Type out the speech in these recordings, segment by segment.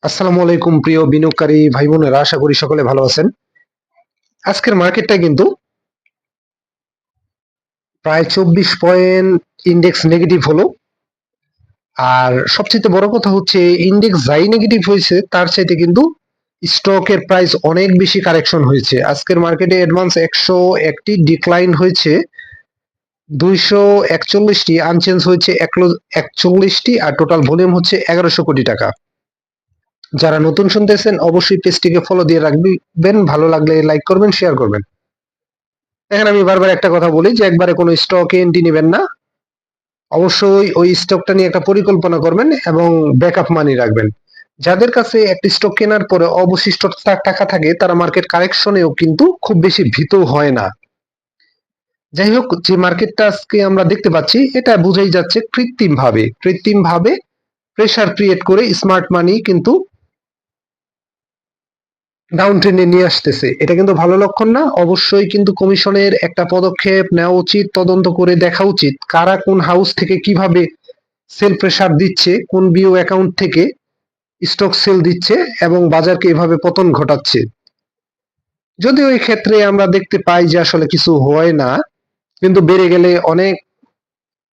আসসালামু আলাইকুম প্রিয় বিনিয়োগকারী ভাই বোনেরা, আশা করি সকলে ভালো আছেন। আজকের মার্কেটটা কিন্তু প্রায় 24 পয়েন্ট ইন্ডেক্স নেগেটিভ হলো। আর সবচেয়ে বড় কথা হচ্ছে ইন্ডেক্স যাই নেগেটিভ হয়েছে তার চাইতে কিন্তু স্টকের প্রাইস অনেক বেশি কারেকশন হয়েছে। আজকের মার্কেটে অ্যাডভান্স 101টি ডিক্লাইন হয়েছে, 241টি আনচেঞ্জ হয়েছে 41টি, আর টোটাল ভলিউম হচ্ছে 1100 কোটি টাকা। যারা নতুন শুনতেছেন অবশ্যই পেজটিকে ফলো দিয়ে রাখবেন, ভালো লাগলে লাইক করবেন, শেয়ার করবেন। দেখেন, আমি বারবার একটা কথা বলি যে একবারে কোনো স্টকে এন্ট্রি নেবেন না। অবশ্যই ওই স্টকটা নিয়ে একটা পরিকল্পনা করবেন এবং ব্যাকআপ মানি রাখবেন। যাদের কাছে একটা স্টক কেনার পরে অবশিষ্ট টাকা থাকে তারা মার্কেট কারেকশনেও কিন্তু খুব বেশি ভীত হয় না। যাই হোক, যে মার্কেটটা আজকে আমরা দেখতে পাচ্ছি এটা বুঝাই যাচ্ছে কৃত্রিম ভাবে প্রেসার ক্রিয়েট করে স্মার্ট মানি কিন্তু ডাউন ট্রেন্ডে নিয়ে আসতেছে। এটা কিন্তু ভালো লক্ষণ না। অবশ্যই কিন্তু কমিশনের একটা পদক্ষেপ নেওয়া উচিত, তদন্ত করে দেখা উচিত কারা কোন হাউস থেকে কিভাবে সেল প্রেসার দিচ্ছে, কোন বিও অ্যাকাউন্ট থেকে স্টক সেল দিচ্ছে এবং বাজারকে এভাবে পতন ঘটাচ্ছে। যদিও এই ক্ষেত্রে আমরা দেখতে পাই যে আসলে কিছু হয় না, কিন্তু বেড়ে গেলে অনেক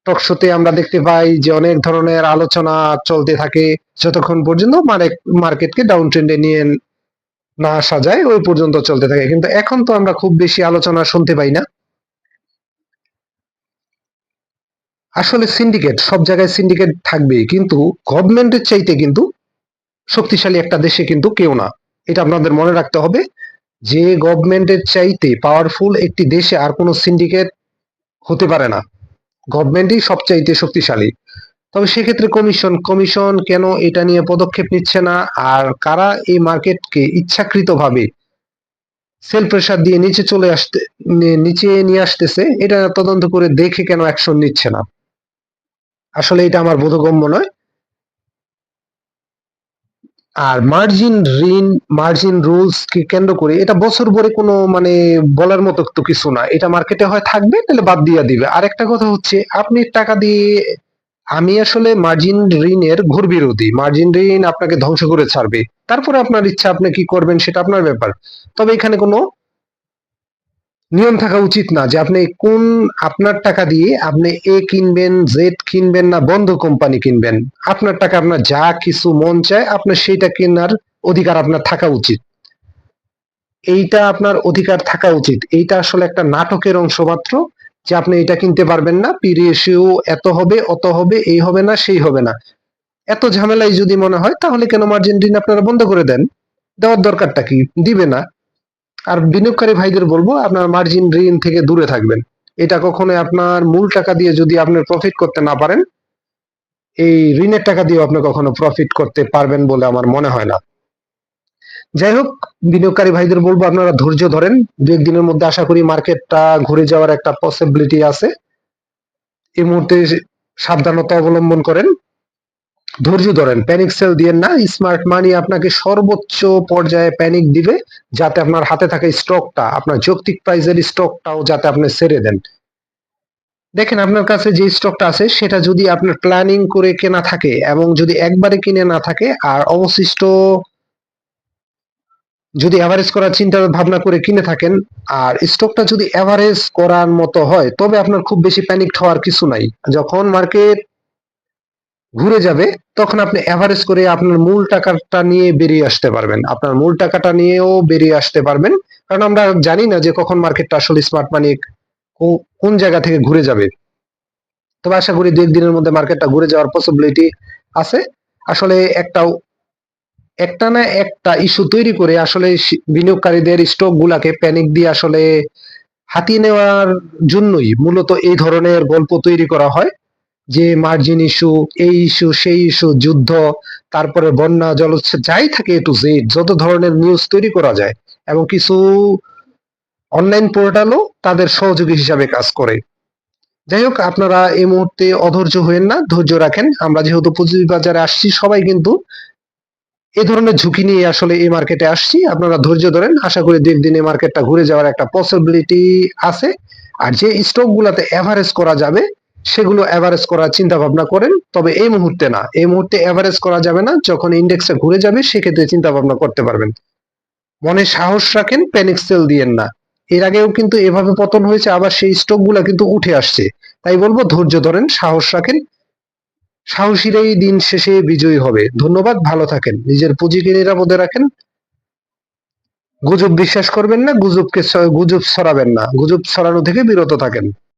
টকশোতে আমরা দেখতে পাই যে অনেক ধরনের আলোচনা চলতে থাকে যতক্ষণ পর্যন্ত মার্কেটকে ডাউন ট্রেন্ডে নিয়ে না আসা যায় ওই পর্যন্ত চলতে থাকে। কিন্তু এখন তো আমরা খুব বেশি আলোচনা শুনতে পাই না। আসলে সিন্ডিকেট সব জায়গায় সিন্ডিকেট থাকবেই, কিন্তু গভর্নমেন্টের চাইতে কিন্তু শক্তিশালী একটা দেশে কিন্তু কেউ না। এটা আপনাদের মনে রাখতে হবে যে গভর্নমেন্টের চাইতে পাওয়ারফুল একটি দেশে আর কোনো সিন্ডিকেট হতে পারে না। গভর্নমেন্টই সবচাইতে শক্তিশালী। তবে সেক্ষেত্রে কমিশন কেন এটা নিয়ে পদক্ষেপ নিচ্ছে না, আর কারা এই মার্কেটকে ইচ্ছাকৃতভাবে সেল প্রেসার দিয়ে নিচে নিয়ে আসতেছে, এটা তদন্ত করে দেখে কেন অ্যাকশন নিচ্ছে না, আসলে এটা আমার বোধগম্য নয়। আর মার্জিন রুলস কে কেন্দ্র করে এটা বছর ভরে কোনো মানে বলার মতো তো কিছু না। এটা মার্কেটে হয় থাকবে, তাহলে বাদ দিয়ে দিবে। আর একটা কথা হচ্ছে, আপনি টাকা দিয়ে, আমি আসলে মার্জিন ঋণের ঘোর বিরোধী। মার্জিন ঋণ আপনাকে ধ্বংস করে ছাড়বে। তারপরে আপনার ইচ্ছা, আপনি কি করবেন সেটা আপনার ব্যাপার। তবে এখানে কোনো নিয়ম থাকা উচিত না যে আপনি আপনার টাকা দিয়ে আপনি এ কিনবেন, জেড কিনবেন, না বন্ধ কোম্পানি কিনবেন। আপনার টাকা, আপনার যা কিছু মন চায় আপনার সেইটা কেনার অধিকার আপনার থাকা উচিত। এইটা আপনার অধিকার থাকা উচিত। এইটা আসলে একটা নাটকের অংশ মাত্র, যে আপনি এটা কিনতে পারবেন না, পি রেশিও এত হবে, অত হবে, এই হবে না, সেই হবে না। এত ঝামেলাই যদি মনে হয় তাহলে কেন মার্জিন ঋণ আপনারা বন্ধ করে দেন। দেওয়ার দরকারটা কি? দিবে না। আর বিনিয়োগকারী ভাইদের বলবো আপনার মার্জিন ঋণ থেকে দূরে থাকবেন। এটা কখনোই আপনার মূল টাকা দিয়ে যদি আপনি প্রফিট করতে না পারেন, এই ঋণের টাকা দিয়েও আপনি কখনো প্রফিট করতে পারবেন বলে আমার মনে হয় না। যাই হোক, বিনিয়োগকারী ভাইদের বলবো আপনারা ধৈর্য ধরেন। দু একদিনের মধ্যে আশা করি মার্কেটটা ঘুরে যাওয়ার একটা পসিবিলিটি আছে। এই মুহূর্তে সাবধানতা অবলম্বন করেন, ধৈর্য ধরেন, প্যানিক সেল দিয়েন না। স্মার্ট মানি আপনাকে সর্বোচ্চ পর্যায়ে প্যানিক দিবে, যাতে আপনার হাতে থাকা স্টকটা, আপনার যৌক্তিক প্রাইসের স্টকটাও যাতে আপনি ছেড়ে দেন। দেখেন, আপনার কাছে যে স্টকটা আছে সেটা যদি আপনার প্ল্যানিং করে কেনা থাকে এবং যদি একবারে কিনে না থাকে, আর অবশিষ্ট যদি এভারেজ করার চিন্তা ভাবনা করে কিনে থাকেন, আর স্টকটা যদি এভারেজ করার মতো হয়, তবে আপনার খুব বেশি প্যানিক হওয়ার কিছু নাই। যখন মার্কেট ঘুরে যাবে তখন আপনি এভারেজ করে আপনার মূল টাকাটা নিয়ে বেরিয়ে আসতে পারবেন, আপনার মূল টাকাটা নিয়েও বেরিয়ে আসতে পারবেন। কারণ আমরা জানি না যে কখন মার্কেটটা আসলে স্মার্ট মানি কোন জায়গা থেকে ঘুরে যাবে। তবে আশা করি দু একদিনের মধ্যে মার্কেটটা ঘুরে যাওয়ার পসিবিলিটি আছে। আসলে একটা না একটা ইস্যু তৈরি করে আসলে বিনিয়োগকারীদের স্টক গুলাকে প্যানিক দিয়ে আসলে হাতিয়ে নেওয়ার জন্যই মূলত এই ধরনের গল্প তৈরি করা হয়, যে মার্জিন ইস্যু, এই ইস্যু, সেই ইস্যু, যুদ্ধ, তারপরে বন্যা, জলোচ্ছ্বাস, যাই থাকে এ টু জেড যত ধরনের নিউজ তৈরি করা যায়। এবং কিছু অনলাইন পোর্টালও তাদের সহযোগী হিসাবে কাজ করে। যাই হোক, আপনারা এই মুহূর্তে অধৈর্য হয়েন না, ধৈর্য রাখেন। আমরা যেহেতু পুঁজিবাজারে আসছি, সবাই কিন্তু এ ধরনের ঝুঁকি নিয়ে আসলে এই মার্কেটে আসছি। আপনারা ধৈর্য ধরেন, আশা করি দু একদিনে মার্কেটটা ঘুরে যাওয়ার একটা পসিবিলিটি আছে। আর যে স্টক গুলাতে এভারেজ করা যাবে সেগুলো এভারেজ করার চিন্তা ভাবনা করেন, তবে এই মুহূর্তে না, এই মুহূর্তে এভারেজ করা যাবে না, যখন ইন্ডেক্সে ঘুরে যাবে সেক্ষেত্রে চিন্তা ভাবনা করতে পারবেন। মনে সাহস রাখেন, প্যানিক সেল দিয়েন না। এর আগেও কিন্তু এভাবে পতন হয়েছে, আবার সেই স্টক গুলা কিন্তু উঠে আসছে। তাই বলবো ধৈর্য ধরেন, সাহস রাখেন, সাহসীরাই দিন শেষে বিজয়ী হবে। ধন্যবাদ, ভালো থাকেন, নিজের পুঁজিকে নিরাপদে রাখেন। গুজব বিশ্বাস করবেন না, গুজব ছড়াবেন না, গুজব ছড়ানো থেকে বিরত থাকেন।